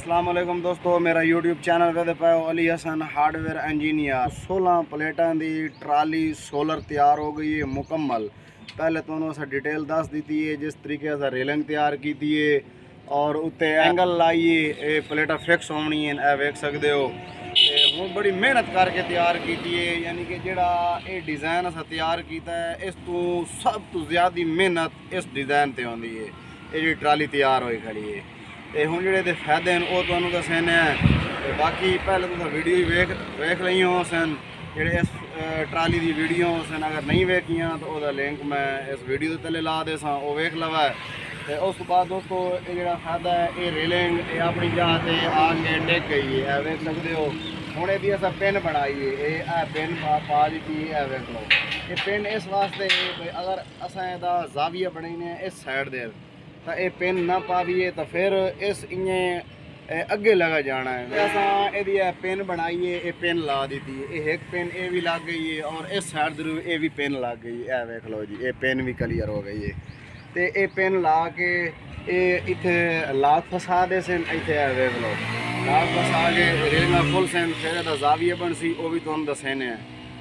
अस्सलाम वालेकुम दोस्तों, मेरा यूट्यूब चैनल वेदे पाओ अली हसन हार्डवेयर इंजीनियर। 16 प्लेटा की ट्राली सोलर तैयार हो गई है मुकम्मल। पहले तो असा डिटेल दस दी है जिस तरीके से रेलिंग तैयार की है और उत्ते एंगल लाइए ये प्लेटा फिक्स होनी है, वेख सकते हो। हूँ बड़ी मेहनत करके तैयार की है, यानी कि जोड़ा ये डिज़ाइन असा तैयार किया है इस तो सब तो ज़्यादा मेहनत इस डिज़ाइन से आती है। ये जी ट्राली तैयार होई खड़ी है ਤੇ ਹੁਣ ਜਿਹੜੇ ਦੇ ਫਾਇਦੇ ਨੇ ਉਹ ਤੁਹਾਨੂੰ ਦੱਸਣੇ ਆ। ਤੇ ਬਾਕੀ ਪਹਿਲੇ ਤੁਸੀਂ ਵੀਡੀਓ ਹੀ ਵੇਖ ਲਈ ਹੋ ਸਨ, ਜਿਹੜੇ ਇਸ ਟਰਾਲੀ ਦੀ ਵੀਡੀਓ ਸਨ ਅਗਰ ਨਹੀਂ ਵੇਖੀਆਂ ਤਾਂ ਉਹਦਾ ਲਿੰਕ ਮੈਂ ਇਸ ਵੀਡੀਓ ਦੇ ਥੱਲੇ ਲਾ ਦੇ ਸਾਂ, ਉਹ ਵੇਖ ਲਵਾ। ਤੇ ਉਸ ਤੋਂ ਬਾਅਦ ਦੋਸਤੋ ਇਹ ਜਿਹੜਾ ਫਾਇਦਾ ਹੈ ਇਹ ਰੇਲਿੰਗ ਇਹ ਆਪਣੀ ਜਗ੍ਹਾ ਤੇ ਆ ਕੇ ਡਿੱਗ ਗਈ ਹੈ, ਇਹ ਵੇਖ ਸਕਦੇ ਹੋ। ਹੁਣ ਇਹਦੀ ਅਸਾਂ ਪਿੰਨ ਬਣਾਈ ਹੈ, ਇਹ ਪਿੰਨ ਪਾ ਦਿੱਤੀ ਇਹ ਵੇਖ ਲਓ। ਇਹ ਪਿੰਨ ਇਸ ਵਾਸਤੇ ਅਗਰ ਅਸਾਂ ਇਹਦਾ ਜ਼ਾਵੀਆ ਬਣਾਈਨੇ ਇਸ ਸਾਈਡ ਦੇ तो ये पेन ना पावीए तो फिर इस इं अगे लगा जाना है। असा ये पेन बनाइए, ये पेन ला दी थी, ये एक पेन ये भी लग गई है और इस साइड ये भी पेन लग गई है। वेख लो जी, ये पेन भी क्लीयर हो गई है। तो ये पेन ला के ये इतने लाख फसा दे सन, इतने वेख लो लाख फसा के रेलिंग फुल सन। फिर यदा जाविया बन सी वो भी तुहानू दसने।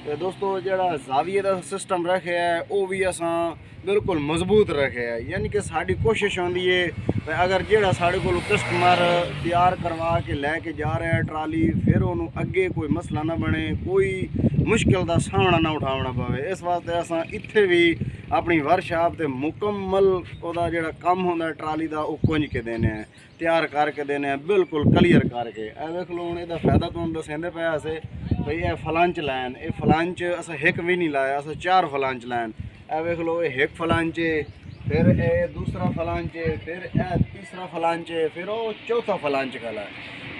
तो दोस्तों जोड़ा जाविए का सिस्टम रखे है वो भी असा बिल्कुल मजबूत रखे है, यानी कि साड़ी कोशिश होती है अगर जोड़ा साढ़े को कस्टमर तैयार करवा के लैके जा रहा है ट्राली, फिर उन्होंने अगे कोई मसला ना बने, कोई मुश्किल का सामना ना उठाना पवे। इस वास्ते असा इत्थे भी अपनी वर्कशॉप से मुकम्मल वह जोड़ा कम होंदा ट्राली का वो कुंज के देने हैं, तैयार करके देने हैं बिल्कुल क्लीयर करके। देख लो हूँ यदा फायदा तुहानू दसेंदे पे असे भाई ये फलांच लैन, ये फलांच असा एक भी नहीं लाया, असा 4 फलांच लैन। वेख लो ये एक फलांच है, फिर ये दूसरा फलांच है, फिर ये तीसरा फलांच है, फिर वो चौथा फलांच खला है।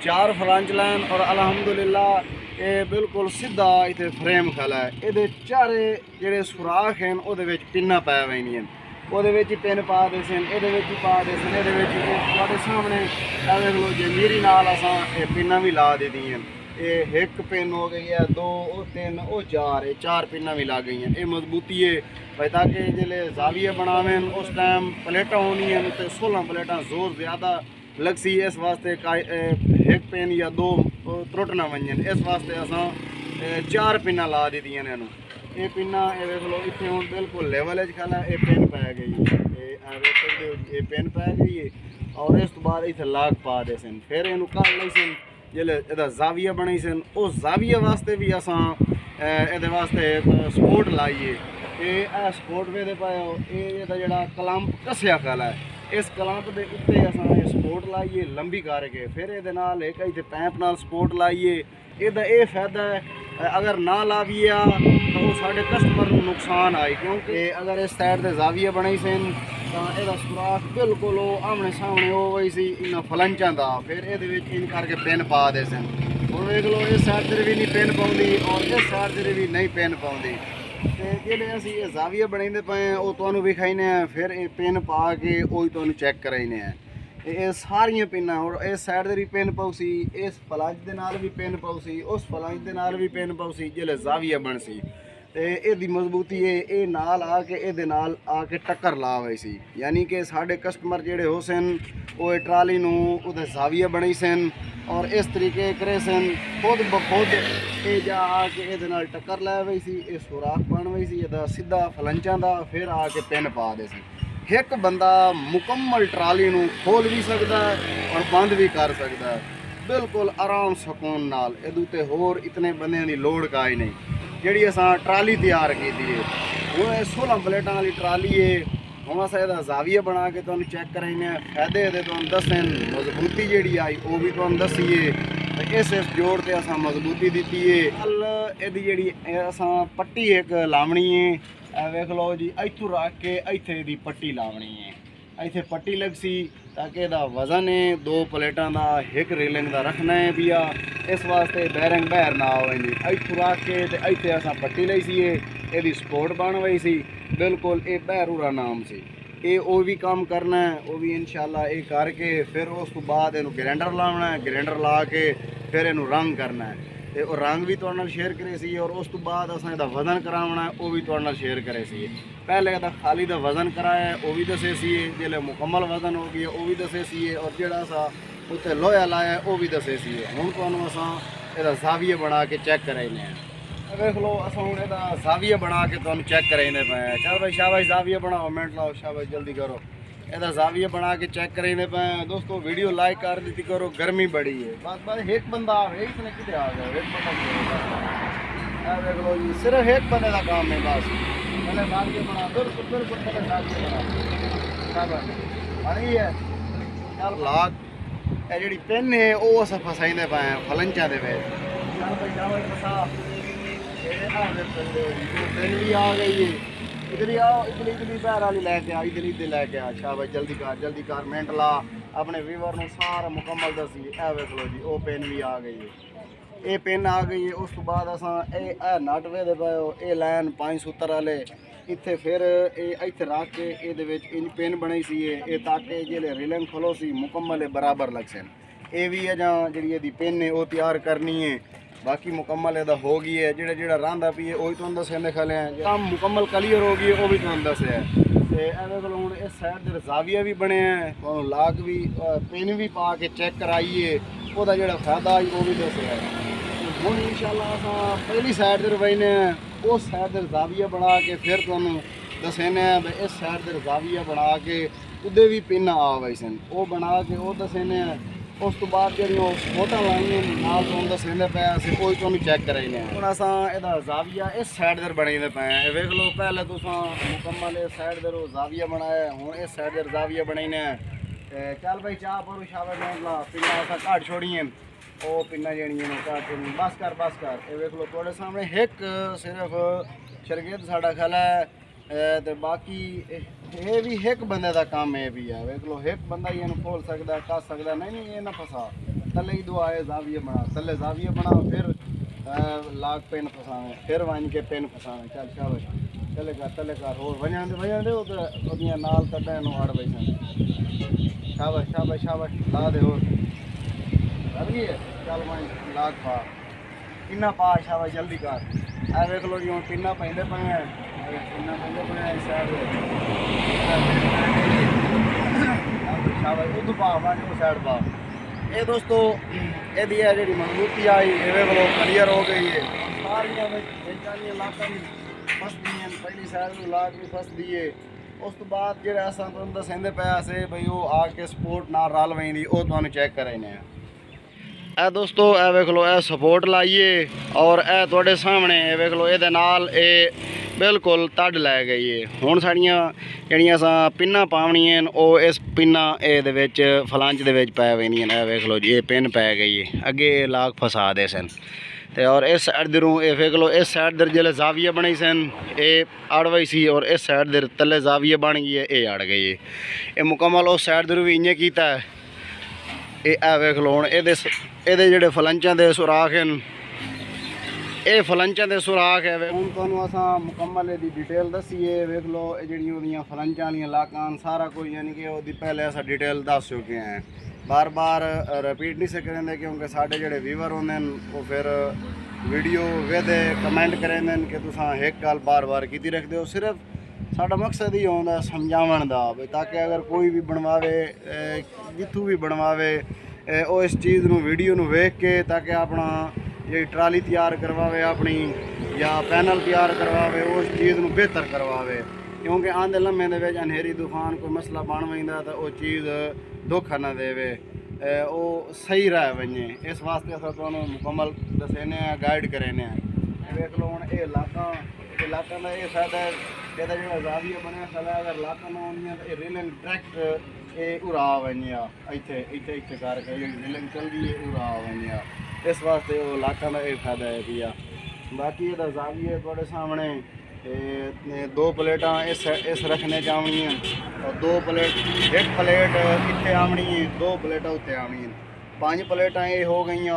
4 फलांच लैन और अलहमदुलिल्लाह ये बिल्कुल सीधा इतने फ्रेम खला है। ये चारे जोड़े सुराख हैं वो पिन्ना पै हुई हैं, वो पिन पा दे सन, ये पा दे सन, ये सामने वेख लो जी मेरी नाल असा पिन्ना भी ला दी दी हैं। ये एक पिन हो गई है, 2 और 3 और 4, ये 4 पिन्ना भी लग गई हैं। ये मजबूती है भाई ताकि जिले जाविया बनावें उस टाइम प्लेटा होनी है तो 16 प्लेटा जोर ज़्यादा लग सी। इस वास्ते एक पिन या 2 त्रुट ना वजन, इस वास्ते असा 4 पिन्ना ला दी दी हैं। ये पिन्ना ये देख लो इतने हूँ बिल्कुल लेवल खला, ये पिन पै गई, ये पिन पै गई है और इस तो बाद इतने लाग पा दे सन। फिर इनू कल ली सन जिले जाविया बनाई सन, उस जाविया वास्ते भी असा ये वास्ते सपोर्ट लाइए। ये सपोर्ट पे पाओ ये जोड़ा कलंप कसिया खला है, इस कलंप के उत्ते असा सपोर्ट लाइए लंबी करके, फिर ये एक इतने पैंप नाल सपोर्ट लाइए। ये फायदा है अगर ना लाविया तो वो साढ़े कस्टमर को नुकसान आए, क्योंकि अगर इस साइड से जाविया बनाई सन तो यदा सुराख बिल्कुल आमने सामने हो गई सी इन फलंचा का, फिर ये इन करके पिन पा दे सन। और देख लो इस साइड से भी नहीं पिन पाँदी और इस साइड से भी नहीं पिन पाँदी। तो जे असी ये जाविया बनाते पे वो तुहानू विखाईने, फिर ये पिन पा के वही तुहानू चैक कराईने हैं। ये सारिया पिन्ना और इस साइड से भी पिन पाउसी, इस फलांच के नाल भी पिन पाउसी, उस फलांच के नाल भी पिन पाउसी जिले जाविया बन सी। तो ये मजबूती है ये नाल आके ये नाल आके टक्कर ला हुई सी, यानी कि साढ़े कस्टमर जेडे हो सन वो ट्राली नू उधर जाविया बनाई सन और इस तरीके करे सन खुद ब खुद ये जा आके ये नाल टक्कर लै हुई सी, ये सुराख बन हुई सी ये सीधा फलंचा का, फिर आके पिन पा दे सन। एक बंदा मुकम्मल ट्राली नू खोल भी सकता है और बंद भी कर सकता है बिल्कुल आराम सुकून नाल। इदूते होर इतने बंदे की लोड़ का ही नहीं जी असा ट्राली तैयार की है। हूँ 16 प्लेटा वाली ट्राली है, हम असा यदा जाविया बना के तुहानू चेक कराइने, फायदे ये तुहानू दसन, मजबूती जी आई वो भी तुहानू दसीए। इस जोड़ से असा मजबूती दी है। कल ये जी असा पट्टी एक लावनी है, वेख लो जी इतों रख के इतने दी पट्टी लावनी है, इतने पट्टी लग सी ताकि यदा वजन है 2 प्लेटा का एक रेलिंग का रखना है भी इस वास्ते बैरिंग बहर ना हो। इतों रख के इतने असा पट्टी ली सी, ये सपोर्ट बन गई सी बिल्कुल। ये बहरूरा नाम से ये वो भी काम करना है, वो भी इंशाल्लाह ये करके फिर उस तो बाद इनू ग्राइंडर लाना है, ग्राइंडर ला के फिर इनू रंग करना है। तो रंग भी तुहाडे नाल शेयर करे सी और उस तो बाद असां इहदा वजन करावना है वो भी तुहाडे नाल शेयर करे सी। पहले इहदा खाली दा वजन कराया वो भी दसे सी, जिसले मुकम्मल वजन हो गया वो भी दसे सी और जिहड़ा सा उत्ते लोहा लाया वो भी दसे सी। हुण तुहानूं असां इहदा ज़ाविया बना के चेक कराइने देख लो असां हुण इहदा ज़ाविया बना के तुहानूं चेक कराइने पे। चल भाई शाबाश ज़ाविया बनाओ, मिनट लाओ, शाबाश जल्दी करो। इहदा ज़ाविया बना के चेक कराइने पे। दोस्तों वीडियो लाइक कर दी करो, गर्मी बड़ी है। बस एक बंदा आवे, इसने किते आ गया, एक बंदा देख लो जी, सिर्फ एक बंदे का काम है बस। पहले ज़ाविया बना, बिल्कुल बिल्कुल पहले ज़ाविया बना, शाबाश बनी है। चल लाग ਇਹ ਜਿਹੜੀ ਪਿੰਨ ਹੈ ਉਹ ਅਸਾਂ ਫਸਾਈਂਦੇ ਪਏ ਆ ਫਲੰਚਾਂ ਦੇ ਵਿੱਚ। ਚੱਲ ਭਾਈ ਜਾਓ ਫਸਾ ਇਹ ਆ ਦੇ ਪਿੰਨ ਵੀ ਆ ਗਈ ਹੈ। ਇਧਰ ਆਓ, ਇਧਰ ਪੈਰ ਵਾਲੀ ਲੈ ਕੇ ਆ, ਇਧਰ ਲੈ ਕੇ ਆ। ਸ਼ਾਬਾਸ਼ ਜਲਦੀ ਕਰ ਮਿੰਟ ਲਾ, ਆਪਣੇ ਵੀਵਰ ਨੂੰ ਸਾਰਾ ਮੁਕੰਮਲ ਦੱਸੀ। ਇਹ ਵੇਖ ਲਓ ਜੀ ਉਹ ਪਿੰਨ ਵੀ ਆ ਗਈ ਹੈ, ਇਹ ਪਿੰਨ ਆ ਗਈ ਹੈ। ਉਸ ਤੋਂ ਬਾਅਦ ਅਸਾਂ ਇਹ ਨਟ ਵੇਖਦੇ ਪਏ ਹੋ, ਇਹ ਲਾਈਨ 5 ਸੂਤਰ ਵਾਲੇ ਇੱਥੇ ਫਿਰ ਇਹ ਇੱਥੇ ਰੱਖ ਕੇ ਇਹਦੇ ਵਿੱਚ ਇੰਜ ਪਿੰਨ ਬਣੀ ਸੀ ਇਹ ਤਾਂ ਕਿ ਜਿਹੜੇ ਰਿਲਿੰਗ ਖੋਲੋ ਸੀ ਮੁਕੰਮਲ ਬਰਾਬਰ ਲੱਗ ਸਨ। ਇਹ ਵੀ ਹੈ ਜਾਂ ਜਿਹੜੀ ਇਹਦੀ ਪਿੰਨ ਹੈ ਉਹ ਤਿਆਰ ਕਰਨੀ ਹੈ। ਬਾਕੀ ਮੁਕੰਮਲ ਇਹਦਾ ਹੋ ਗਈ ਹੈ। ਜਿਹੜਾ ਰਾਂਦਾ ਪਈ ਉਹ ਵੀ ਤੁਹਾਨੂੰ ਦੱਸਿਆ ਖਲੇ ਕੰਮ ਮੁਕੰਮਲ ਕਲੀਅਰ ਹੋ ਗਈ ਉਹ ਵੀ ਤੁਹਾਨੂੰ ਦੱਸਿਆ। ਤੇ ਇਹਦੇ ਕੋਲ ਹੁਣ ਇਸ ਸਾਈਡ ਦੇ ਜ਼ਾਵੀਆ ਵੀ ਬਣਿਆ ਹੈ, ਤੁਹਾਨੂੰ ਲਾਗ ਵੀ ਪਿੰਨ ਵੀ ਪਾ ਕੇ ਚੈੱਕ ਕਰਾਈਏ, ਉਹਦਾ ਜਿਹੜਾ ਫਾਇਦਾ ਉਹ ਵੀ ਦੱਸਿਆ। ਹੁਣ ਇਨਸ਼ਾਅੱਲਾ ਅਸਾਂ ਪਹਿਲੀ ਸਾਈਡ ਤੇ ਰਵਾਈਨੇ उस साइड ज़ाविया बना के फिर तुहानूं दसेने इस साइड ज़ाविया बना के उदे भी पिन आ गए सन वो बना के वो दसेने। उस तो बाद जो फोटो लाइए नाल तुहानूं दसेंदे पे असीं कोई तुहानूं चेक कराइने। हुण असां इहदा ज़ाविया इस साइड बनाइंदे पे वेख लो। पहले तुसां मुकम्मल इस साइड ज़ाविया बनाया, हुण इस साइड ज़ाविया बनाइने। चल भाई चाह पर शाबाश ला पिन्ना असां घट छोड़िए ਉਹ ਪਿੰਨਾਂ ਜਿਹੜੀਆਂ ਨੇ ਘੱਟ ਬਸ ਕਰ। ਇਹ ਵੇਖ ਲਓ ਤੁਹਾਡੇ ਸਾਹਮਣੇ ਇੱਕ ਸਿਰਫ ਸ਼ਰਗਿਰਦ ਸਾਡਾ ਖਲਾ ਹੈ ਤੇ ਬਾਕੀ ਇਹ ਵੀ ਇੱਕ ਬੰਦੇ ਦਾ ਕੰਮ ਹੈ ਵੀ ਆ। ਵੇਖ ਲਓ ਇੱਕ ਬੰਦਾ ਹੀ ਇਹਨੂੰ ਖੋਲ ਸਕਦਾ, ਕੱਸ ਸਕਦਾ। ਨਹੀਂ ਇਹ ਨਾ ਫਸਾ ਥੱਲੇ ਹੀ ਦੁਆਏ ਜ਼ਾਵੀਆ ਬਣਾ, ਥੱਲੇ ਜ਼ਾਵੀਆ ਬਣਾ, ਫਿਰ ਲਾਗ ਪਿੰਨ ਫਸਾਵੇਂ, ਫਿਰ ਵੰਜ ਕੇ ਪਿੰਨ ਫਸਾਵੇਂ। ਚੱਲ ਸ਼ਾਬਾਸ਼ ਤੱਲੇ ਕਰ ਹੋਰ ਵਜਾਂ ਦੇ ਉਹਦੀਆਂ ਨਾਲ ਕੱਢਾਂ ਨੂੰ ਅੜ ਬੈਠਾ। ਸ਼ਾਬਾਸ਼ ਲਾ ਦੇ ਹੋਰ है। चल मैं लाग पा पिन्ना पा, शाबाश जल्दी कर। ए वेख लो जी हम पिन्ना पेंदे पे हैं, पिन्ना पेंदे पे हैं साइड शाबाश उधर पा वाले वो साइड पा। ये दोस्तों यदि है जी मजबूती आई ये वेख लो क्लियर हो गई है। सारियां बेचारियां लाकां फसदी हैं, पहली साइड लाग भी फसदी है। उस तो बाद जो असां तुहानूं दसेंदे पे असे बई वो आके सपोर्ट नाल रल वैंदी वो तुहानूं चेक कराइने। ਇਹ ਦੋਸਤੋ ਇਹ ਵੇਖ ਲਓ ਇਹ ਸਪੋਰਟ ਲਾਈਏ ਔਰ ਇਹ ਤੁਹਾਡੇ ਸਾਹਮਣੇ ਇਹ ਵੇਖ ਲਓ ਇਹਦੇ ਨਾਲ ਇਹ ਬਿਲਕੁਲ ਤੜ ਲੈ ਗਈ ਹੈ। ਹੁਣ ਸਾਡੀਆਂ ਜਿਹੜੀਆਂ ਅਸਾਂ ਪਿੰਨਾਂ ਪਾਉਣੀਆਂ ਉਹ ਇਸ ਪਿੰਨਾਂ ਇਹਦੇ ਵਿੱਚ ਫਲੰਚ ਦੇ ਵਿੱਚ ਪੈ ਵੈਂਦੀਆਂ ਨੇ। ਇਹ ਵੇਖ ਲਓ ਜੀ ਇਹ ਪਿੰਨ ਪੈ ਗਈ ਹੈ, ਅੱਗੇ ਇਹ ਲਾਗ ਫਸਾ ਦੇ ਸਨ ਤੇ ਔਰ ਇਸ ਸਾਈਡ ਦੇ ਨੂੰ ਇਹ ਵੇਖ ਲਓ ਇਸ ਸਾਈਡ ਦੇ ਜਿਹੜੇ ਜ਼ਾਵੀਆ ਬਣੇ ਸਨ ਇਹ ਅੜ ਵਈ ਸੀ ਔਰ ਇਸ ਸਾਈਡ ਦੇ ਥੱਲੇ ਜ਼ਾਵੀਆ ਬਣ ਗਈ ਹੈ, ਇਹ ਅੜ ਗਈ ਹੈ। ਇਹ ਮੁਕੰਮਲ ਉਸ ਸਾਈਡ ਦੇ ਨੂੰ ਵੀ ਇੰਨੇ ਕੀਤਾ ਹੈ। ਇਹ ਵੇਖ ਲਓ ਹੁਣ ਇਹਦੇ ਜਿਹੜੇ ਫਲੰਚਾਂ ਦੇ ਸੁਰਾਖ ਹਨ ਇਹ ਫਲੰਚਾਂ ਦੇ ਸੁਰਾਖ ਹੈ। ਹੁਣ ਤੁਹਾਨੂੰ ਅਸਾਂ ਮੁਕੰਮਲ ਇਹਦੀ ਡਿਟੇਲ ਦੱਸੀਏ। ਵੇਖ ਲਓ ਇਹ ਜਿਹੜੀਆਂ ਉਹਦੀਆਂ ਫਲੰਚਾਂ ਵਾਲੀਆਂ ਲਾਕਾਂ ਸਾਰਾ ਕੁਝ ਯਾਨੀ ਕਿ ਉਹਦੀ ਪਹਿਲੇ ਅਸਾਂ ਡਿਟੇਲ ਦੱਸ ਚੁੱਕੇ ਹਾਂ। ਬਾਰ ਰਿਪੀਟ ਨਹੀਂ ਸਕਦੇ ਕਿਉਂਕਿ ਸਾਡੇ ਜਿਹੜੇ ਵੀਵਰ ਹੁੰਦੇ ਨੇ ਉਹ ਫਿਰ ਵੀਡੀਓ ਵੇਖਦੇ ਕਮੈਂਟ ਕਰਿੰਦੇ ਨੇ ਕਿ ਤੁਸੀਂ ਇੱਕ ਗੱਲ ਬਾਰ ਕੀਤੀ ਰੱਖਦੇ ਹੋ। ਸਿਰਫ ਸਾਡਾ ਮਕਸਦ ਹੀ ਹੁੰਦਾ ਸਮਝਾਉਣ ਦਾ ਤਾਂ ਕਿ ਅਗਰ ਕੋਈ ਵੀ ਬਣਵਾਵੇ ਜਿੱਥੋਂ ਵੀ ਬਣਵਾਵੇ ਉਹ ਇਸ ਚੀਜ਼ ਨੂੰ ਵੀਡੀਓ ਨੂੰ ਵੇਖ ਕੇ ਤਾਂ ਕਿ ਆਪਣਾ ਜਿਹੜੀ ਟਰਾਲੀ ਤਿਆਰ ਕਰਵਾਵੇ ਆਪਣੀ ਜਾਂ ਪੈਨਲ ਤਿਆਰ ਕਰਵਾਵੇ ਉਸ ਚੀਜ਼ ਨੂੰ ਬਿਹਤਰ ਕਰਵਾਵੇ। ਕਿਉਂਕਿ ਆਂਦੇ ਲੰਮੇ ਦੇ ਵਿੱਚ ਹਨੇਰੀ ਤੂਫਾਨ ਕੋਈ ਮਸਲਾ ਬਣ ਵੈਂਦਾ ਤਾਂ ਉਹ ਚੀਜ਼ ਧੋਖਾ ਨਾ ਦੇਵੇ, ਉਹ ਸਹੀ ਰਹਿ ਵञे। ਇਸ ਵਾਸਤੇ ਅਸਾਂ ਤੁਹਾਨੂੰ ਮੁਕੰਮਲ ਦੱਸਨੇ ਆ, ਗਾਈਡ ਕਰਨੇ ਆ। ਵੇਖ ਲਓ ਹੁਣ ਇਹ ਇਲਾਕਾ ਦਾ ਇਹ ਫਾਇਦਾ ਹੈ ਇਹਦਾ ਜਿਹੜਾ ਜ਼ਾਵੀਆ ਬਣਿਆ ਖਲਾ ਅਗਰ ਲਾਕਾਂ ਨਾ ਆਉਂਦੀਆਂ ਤਾਂ ਇਹ ਰੇਲਿੰਗ ਡਾਇਰੈਕਟ ਇਹ ਉਰਾ ਵञा ਇੱਥੇ ਕਰਕੇ ਜਿਹੜੀ ਰੇਲਿੰਗ ਚੱਲਦੀ ਹੈ ਉਰਾ ਵञा। ਇਸ ਵਾਸਤੇ ਉਹ ਲਾਕਾਂ ਦਾ ਇਹ ਫਾਇਦਾ ਹੈ ਵੀ ਆ। ਬਾਕੀ ਇਹਦਾ ਜ਼ਾਵੀਆ ਤੁਹਾਡੇ ਸਾਹਮਣੇ दो प्लेटा इस रखने च आवनियां और दो प्लेट एक प्लेट इत्थे आवनी है, दो प्लेटा उत्ते आवनियां। 5 प्लेटा ये हो गई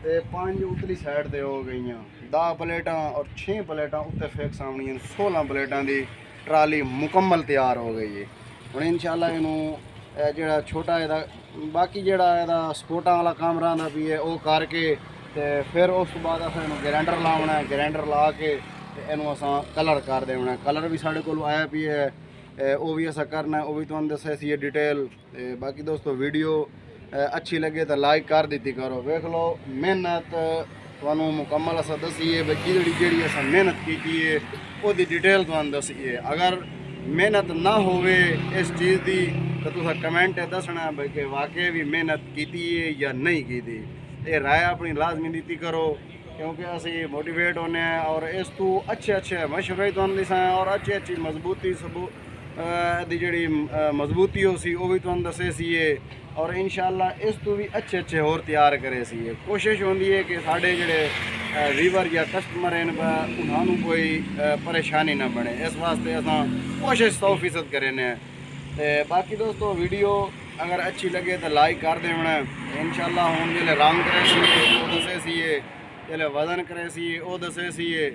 तो 5 उतली साइड ते हो गई। 10 प्लेटा और 6 प्लेटा उत्ते फिक्स आवनियां। 16 प्लेटा की ट्राली मुकम्मल तैयार हो गई है। हुण इंशाअल्लाह इनू जिहड़ा छोटा इहदा बाकी जिहड़ा इहदा सपोर्टां वाला काम रहिंदा भी है वो करके ते फिर उस तो बाद असां इनू ग्राइंडर लावना है। ग्राइंडर ला के ਇਹਨੂੰ ਅਸਾਂ ਕਲਰ ਕਰ ਦੇਣਾ। ਕਲਰ ਵੀ ਸਾਡੇ ਕੋਲ ਆਇਆ ਵੀ ਹੈ, ਉਹ ਵੀ ਅਸਾਂ ਕਰਨਾ, ਉਹ ਵੀ ਤੁਹਾਨੂੰ ਦੱਸਿਆ ਸੀ ਡਿਟੇਲ। ਤੇ ਬਾਕੀ ਦੋਸਤੋ ਵੀਡੀਓ अच्छी लगे तो लाइक कर दी करो। वेख लो मेहनत तुहानू मुकम्मल अस दसीए भाई जी अस मेहनत की है वो डिटेल तुहानू दसीए। अगर मेहनत ना होवे इस चीज़ की तो तुसा कमेंट दसना भाई कि वाकई भी मेहनत की है या नहीं की। ये राय अपनी लाजमी दी करो क्योंकि असी मोटिवेट होने हैं और इस तू अच्छे मशवरे तुहानू दिसा और अच्छी मजबूती दी जी मजबूती हो सी वो भी तुहानू दसे सीए और इंशाअल्लाह इस तू भी अच्छे होर तैयार करे सीए। कोशिश होंदी है कि साढ़े जड़े वीवर या कस्टमर हैं उन्होंने कोई परेशानी ना बने, इस वास्ते अस कोशिश 100% करें। बाकी दोस्तों वीडियो अगर अच्छी लगे तो लाइक कर देना। इंशाअल्लाह हुण जिले रंग करे सीए वो दसे सीए, जिले वजन करे सीए वो दसे सीए।